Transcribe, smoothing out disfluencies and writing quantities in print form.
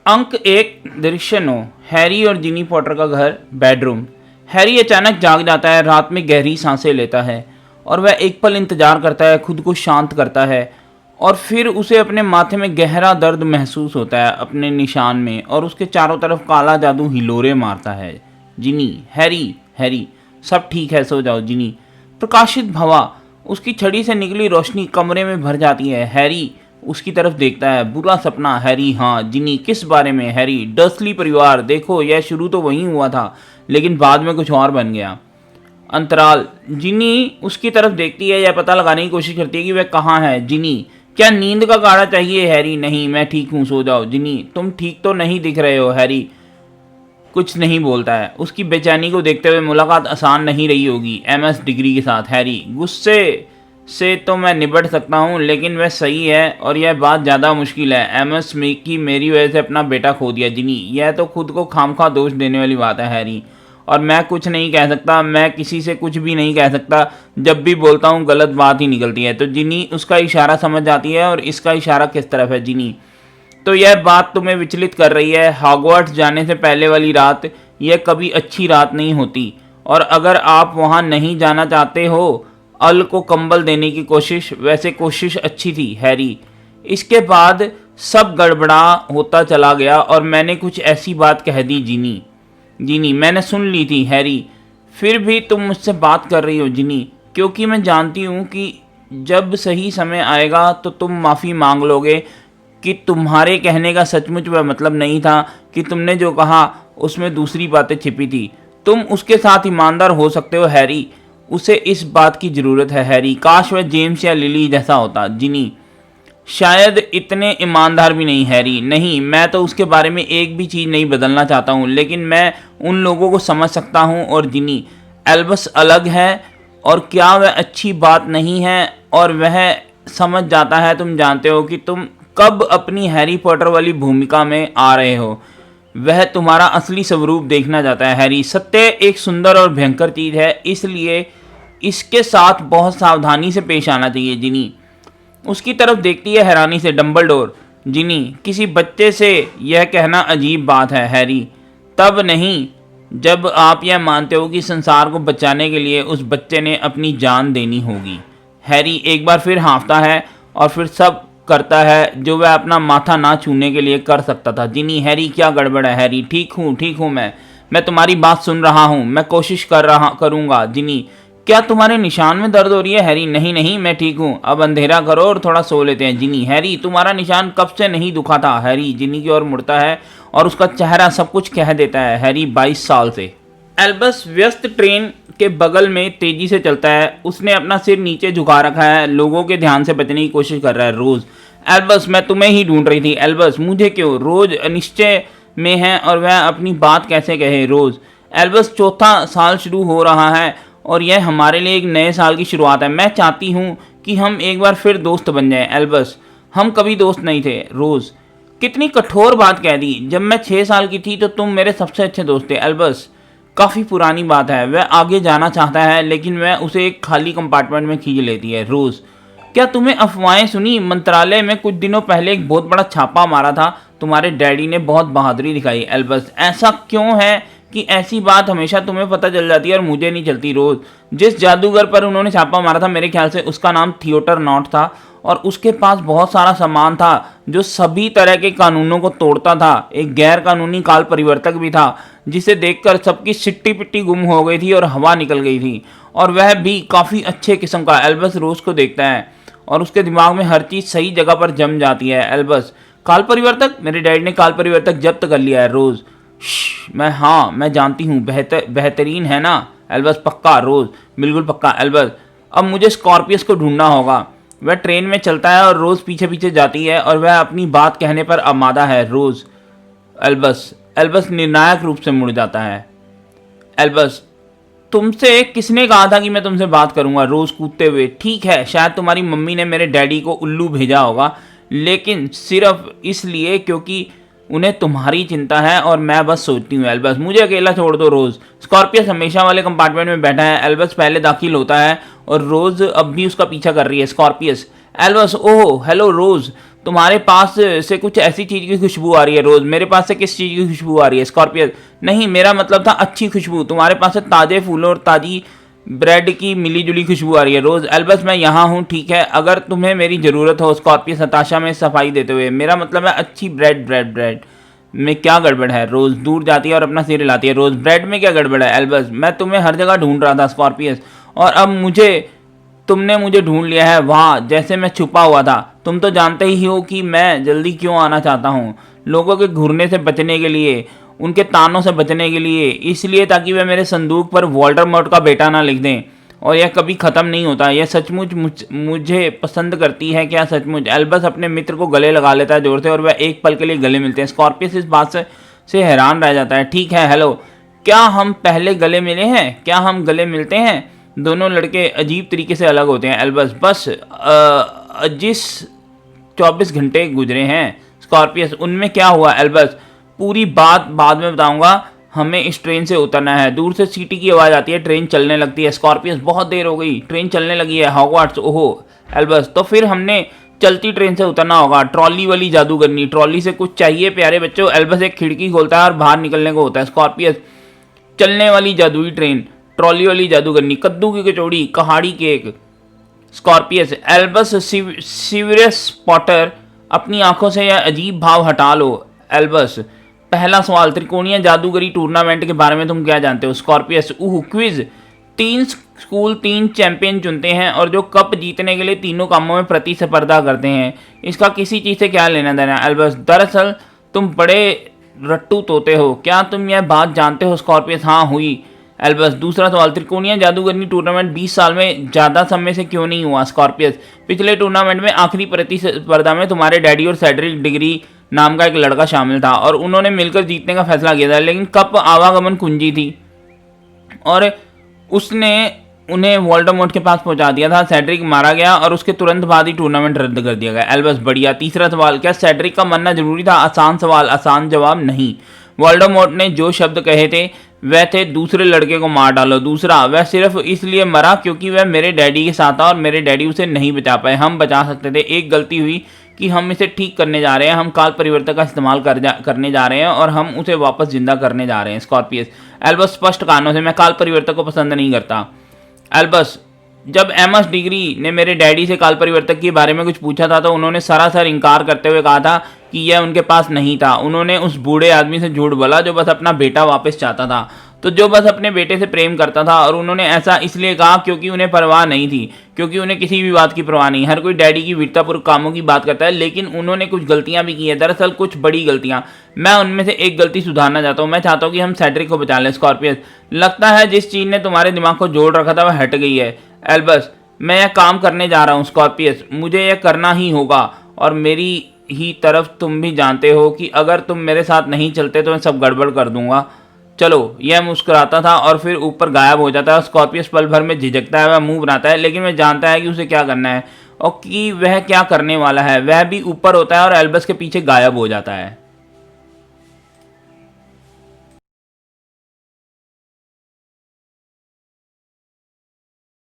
अंक एक दृश्य 9। हैरी और जिनी पॉटर का घर, बेडरूम। हैरी अचानक जाग जाता है, रात में गहरी सांसें लेता है और वह एक पल इंतजार करता है, खुद को शांत करता है और फिर उसे अपने माथे में गहरा दर्द महसूस होता है अपने निशान में, और उसके चारों तरफ काला जादू हिलोरे मारता है। जिनी, हैरी, हैरी, सब ठीक है, सो जाओ। जिनी, प्रकाशित भवा। उसकी छड़ी से निकली रोशनी कमरे में भर जाती है। हैरी उसकी तरफ देखता है। बुरा सपना। हैरी, हाँ। जिनी, किस बारे में? हैरी, डर्सली परिवार। देखो, यह शुरू तो वहीं हुआ था लेकिन बाद में कुछ और बन गया। अंतराल। जिनी उसकी तरफ देखती है, यह पता लगाने की कोशिश करती है कि वह कहाँ है। जिनी, क्या नींद का काढ़ा चाहिए? हैरी, नहीं, मैं ठीक हूँ, सो जाओ। जिनी, तुम ठीक तो नहीं दिख रहे हो। हैरी कुछ नहीं बोलता है। उसकी बेचैनी को देखते हुए मुलाकात आसान नहीं रही होगी एमएस डिग्री के साथ। हैरी, गुस्से से तो मैं निपट सकता हूँ लेकिन वह सही है और यह बात ज़्यादा मुश्किल है। एमएस की मेरी वजह से अपना बेटा खो दिया। जिनी, यह तो खुद को खामखा दोष देने वाली बात है। हैरी, और मैं कुछ नहीं कह सकता, मैं किसी से कुछ भी नहीं कह सकता, जब भी बोलता हूँ गलत बात ही निकलती है। तो जिनी उसका इशारा समझ जाती है, और इसका इशारा किस तरफ है? जिनी, तो यह बात तुम्हें विचलित कर रही है। हॉगवर्ट्स जाने से पहले वाली रात, यह कभी अच्छी रात नहीं होती, और अगर आप वहाँ नहीं जाना चाहते हो। अल को कंबल देने की कोशिश, वैसे कोशिश अच्छी थी। हैरी, इसके बाद सब गड़बड़ा होता चला गया और मैंने कुछ ऐसी बात कह दी। जिनी, जिनी, मैंने सुन ली थी। हैरी, फिर भी तुम मुझसे बात कर रही हो। जिनी, क्योंकि मैं जानती हूँ कि जब सही समय आएगा तो तुम माफ़ी मांग लोगे कि तुम्हारे कहने का सचमुच वह मतलब नहीं था, कि तुमने जो कहा उसमें दूसरी बातें छिपी थी। तुम उसके साथ ईमानदार हो सकते हो। हैरी, उसे इस बात की ज़रूरत है। हैरी, काश वह जेम्स या लिली जैसा होता। जिनी, शायद इतने ईमानदार भी नहीं। हैरी, नहीं, मैं तो उसके बारे में एक भी चीज़ नहीं बदलना चाहता हूँ, लेकिन मैं उन लोगों को समझ सकता हूँ। और जिनी, एल्बस अलग है, और क्या वह अच्छी बात नहीं है? और वह समझ जाता है। तुम जानते हो कि तुम कब अपनी हैरी पॉटर वाली भूमिका में आ रहे हो। वह तुम्हारा असली स्वरूप देखना चाहता है। हैरी, सत्य एक सुंदर और भयंकर चीज़ है, इसलिए इसके साथ बहुत सावधानी से पेश आना चाहिए। जिनी उसकी तरफ देखती है हैरानी से। डंबलडोर। जिनी, किसी बच्चे से यह कहना अजीब बात है। हैरी, तब नहीं जब आप यह मानते हो कि संसार को बचाने के लिए उस बच्चे ने अपनी जान देनी होगी। हैरी एक बार फिर हाँफता है और फिर सब करता है जो वह अपना माथा ना छूने के लिए कर सकता था। जिनी, हैरी, क्या गड़बड़ है? हैरी, ठीक हूँ मैं तुम्हारी बात सुन रहा हूँ, मैं कोशिश करूँगा। जिनी, क्या तुम्हारे निशान में दर्द हो रही है? हैरी, नहीं नहीं, मैं ठीक हूँ, अब अंधेरा करो और थोड़ा सो लेते हैं। जिनी, हैरी, तुम्हारा निशान कब से नहीं दुखा था? हैरी जिनी की ओर मुड़ता है और उसका चेहरा सब कुछ कह देता है। हैरी, 22 साल से। एल्बस व्यस्त ट्रेन के बगल में तेजी से चलता है। उसने अपना सिर नीचे झुका रखा है, लोगों के ध्यान से बचने की कोशिश कर रहा है। रोज। एल्बस, मैं तुम्हें ही ढूंढ रही थी। एल्बस, मुझे क्यों? रोज अनिश्चय में है और वह अपनी बात कैसे कहे? रोज। एल्बस, चौथा साल शुरू हो रहा है और यह हमारे लिए एक नए साल की शुरुआत है। मैं चाहती हूँ कि हम एक बार फिर दोस्त बन जाएं। एल्बस, हम कभी दोस्त नहीं थे। रोज, कितनी कठोर बात कह दी। जब मैं 6 साल की थी तो तुम मेरे सबसे अच्छे दोस्त थे। एल्बस, काफ़ी पुरानी बात है। वह आगे जाना चाहता है लेकिन वह उसे एक खाली कंपार्टमेंट में खींच लेती है। रोज, क्या तुम्हें अफवाहें सुनी? मंत्रालय में कुछ दिनों पहले एक बहुत बड़ा छापा मारा था, तुम्हारे डैडी ने बहुत बहादुरी दिखाई। एल्बस, ऐसा क्यों है कि ऐसी बात हमेशा तुम्हें पता चल जाती है और मुझे नहीं चलती? रोज, जिस जादूगर पर उन्होंने छापा मारा था, मेरे ख्याल से उसका नाम थिएटर नॉट था, और उसके पास बहुत सारा सामान था जो सभी तरह के कानूनों को तोड़ता था। एक गैर कानूनी काल परिवर्तक भी था जिसे देखकर सबकी सिट्टी पिट्टी गुम हो गई थी और हवा निकल गई थी, और वह भी काफ़ी अच्छे किस्म का। एल्बस रोज को देखता है और उसके दिमाग में हर चीज़ सही जगह पर जम जाती है। एल्बस, काल परिवर्तक? मेरे डैडी ने काल परिवर्तक जब्त कर लिया है। रोज, मैं जानती हूँ, बेहतरीन है ना? एल्बस, पक्का। रोज, बिल्कुल पक्का। एल्बस, अब मुझे स्कॉर्पियस को ढूंढना होगा। वह ट्रेन में चलता है और रोज पीछे पीछे जाती है और वह अपनी बात कहने पर आमादा है। रोज। एल्बस निर्णायक रूप से मुड़ जाता है। एल्बस, तुमसे किसने कहा था कि मैं तुमसे बात करूंगा? रोज कूदते हुए, ठीक है, शायद तुम्हारी मम्मी ने मेरे डैडी को उल्लू भेजा होगा, लेकिन सिर्फ इसलिए क्योंकि उन्हें तुम्हारी चिंता है और मैं बस सोचती हूँ एल्बस, मुझे अकेला छोड़ दो रोज। स्कॉर्पियस हमेशा वाले कंपार्टमेंट में बैठा है। एल्बस पहले दाखिल होता है और रोज अब भी उसका पीछा कर रही है। स्कॉर्पियस, एल्बस, ओह हेलो रोज, तुम्हारे पास से कुछ ऐसी चीज की खुशबू आ रही है। रोज, मेरे पास से किस चीज की खुशबू आ रही है? स्कॉर्पियस, नहीं मेरा मतलब था अच्छी खुशबू, तुम्हारे पास से ताजे फूलों और ताजी ब्रेड की मिली जुली खुशबू आ रही है। रोज, एल्बस मैं यहाँ हूँ ठीक है, अगर तुम्हें मेरी ज़रूरत हो। स्कॉर्पियस हताशा में सफाई देते हुए, मेरा मतलब है अच्छी ब्रेड। ब्रेड में क्या गड़बड़ है? रोज दूर जाती है और अपना सिर हिलाती है। रोज, ब्रेड में क्या गड़बड़ है? एल्बस, मैं तुम्हें हर जगह ढूंढ रहा था स्कॉर्पियस, और अब तुमने मुझे ढूंढ लिया है। वाह, जैसे मैं छुपा हुआ था। तुम तो जानते ही हो कि मैं जल्दी क्यों आना चाहता हूँ, लोगों के घूरने से बचने के लिए, उनके तानों से बचने के लिए, इसलिए ताकि वे मेरे संदूक पर वोल्डेमॉर्ट का बेटा ना लिख दें। और यह कभी ख़त्म नहीं होता। यह सचमुच मुझे पसंद करती है क्या? सचमुच? एल्बस अपने मित्र को गले लगा लेता है जोर से और वह एक पल के लिए गले मिलते हैं। स्कॉर्पियस इस बात से हैरान रह जाता है। ठीक है, हेलो, क्या हम पहले गले मिले हैं? क्या हम गले मिलते हैं? दोनों लड़के अजीब तरीके से अलग होते हैं। एल्बस, बस जिस 24 घंटे गुजरे हैं। स्कॉर्पियस, उनमें क्या हुआ? एल्बस, पूरी बात बाद में बताऊंगा, हमें इस ट्रेन से उतरना है। दूर से सीटी की आवाज़ आती है, ट्रेन चलने लगती है। स्कॉर्पियस, बहुत देर हो गई, ट्रेन चलने लगी है। हॉगवार्ट्स, ओहो। एल्बस, तो फिर हमने चलती ट्रेन से उतरना होगा। ट्रॉली वाली जादूगरनी, ट्रॉली से कुछ चाहिए प्यारे बच्चों? एल्बस एक खिड़की खोलता है और बाहर निकलने को होता है। स्कॉर्पियस, चलने वाली जादुई ट्रेन, ट्रॉली वाली जादूगरनी, कद्दू की कचौड़ी, कहाड़ी केक। स्कॉर्पियस, एल्बस, सीवियस पॉटर, अपनी आंखों से यह अजीब भाव हटा लो। एल्बस, पहला सवाल, त्रिकोणीय जादूगरी टूर्नामेंट के बारे में तुम क्या जानते हो? Scorpius, quiz. 3 स्कूल 3 चैंपियन चुनते हैं और जो कप जीतने के लिए तीनों कामों में प्रतिस्पर्धा करते हैं। इसका किसी चीज़ से क्या लेना देना? एल्बस, दरअसल तुम बड़े रट्टू तोते हो, क्या तुम यह बात जानते हो? स्कॉर्पियस, हाँ हुई। एल्बस, दूसरा सवाल, त्रिकोणीय जादूगरनी टूर्नामेंट 20 साल में ज़्यादा समय से क्यों नहीं हुआ? स्कॉर्पियस, पिछले टूर्नामेंट में आखिरी प्रतिस्पर्धा में तुम्हारे डैडी और सेड्रिक डिग्री नाम का एक लड़का शामिल था और उन्होंने मिलकर जीतने का फैसला किया था, लेकिन कप आवागमन कुंजी थी और उसने उन्हें वोल्डेमॉर्ट के पास पहुंचा दिया था। सेड्रिक मारा गया और उसके तुरंत बाद ही टूर्नामेंट रद्द कर दिया गया। एल्बस, बढ़िया। तीसरा सवाल, क्या सेड्रिक का मरना जरूरी था? आसान सवाल, आसान जवाब, नहीं। वोल्डेमॉर्ट ने जो शब्द कहे थे वह थे, दूसरे लड़के को मार डालो। दूसरा, वह सिर्फ इसलिए मरा क्योंकि वह मेरे डैडी के साथ था और मेरे डैडी उसे नहीं बचा पाए। हम बचा सकते थे। एक गलती हुई कि हम इसे ठीक करने जा रहे हैं। हम काल परिवर्तक का इस्तेमाल करने जा रहे हैं और हम उसे वापस जिंदा करने जा रहे हैं। स्कॉर्पियस, एल्बस, स्पष्ट कानों से, मैं काल परिवर्तक को पसंद नहीं करता। एल्बस, जब एमएस डिग्री ने मेरे डैडी से काल परिवर्तक के बारे में कुछ पूछा था तो उन्होंने सरासर इनकार करते हुए कहा था कि यह उनके पास नहीं था। उन्होंने उस बूढ़े आदमी से झूठ बोला जो बस अपना बेटा वापस चाहता था, तो जो बस अपने बेटे से प्रेम करता था, और उन्होंने ऐसा इसलिए कहा क्योंकि उन्हें परवाह नहीं थी, क्योंकि उन्हें किसी भी बात की परवाह नहीं। हर कोई डैडी की वीरतापूर्वक कामों की बात करता है, लेकिन उन्होंने कुछ गलतियां भी की हैं, दरअसल कुछ बड़ी गलतियां। मैं उनमें से एक गलती सुधारना चाहता हूँ। मैं चाहता हूँ कि हम सेड्रिक को बचा लें। स्कॉर्पियस, लगता है जिस चीज़ ने तुम्हारे दिमाग को जोड़ रखा था वह हट गई है। एल्बस, मैं यह काम करने जा रहा हूँ। स्कॉर्पियस, मुझे यह करना ही होगा और मेरी ही तरफ तुम भी जानते हो कि अगर तुम मेरे साथ नहीं चलते तो मैं सब गड़बड़ कर दूंगा। चलो, यह मुस्कुराता था और फिर ऊपर गायब हो जाता है। स्कॉर्पियस पल भर में झिझकता है, वह मुंह बनाता है, लेकिन वह जानता है कि उसे क्या करना है और कि वह क्या करने वाला है। वह भी ऊपर होता है और एल्बस के पीछे गायब हो जाता है।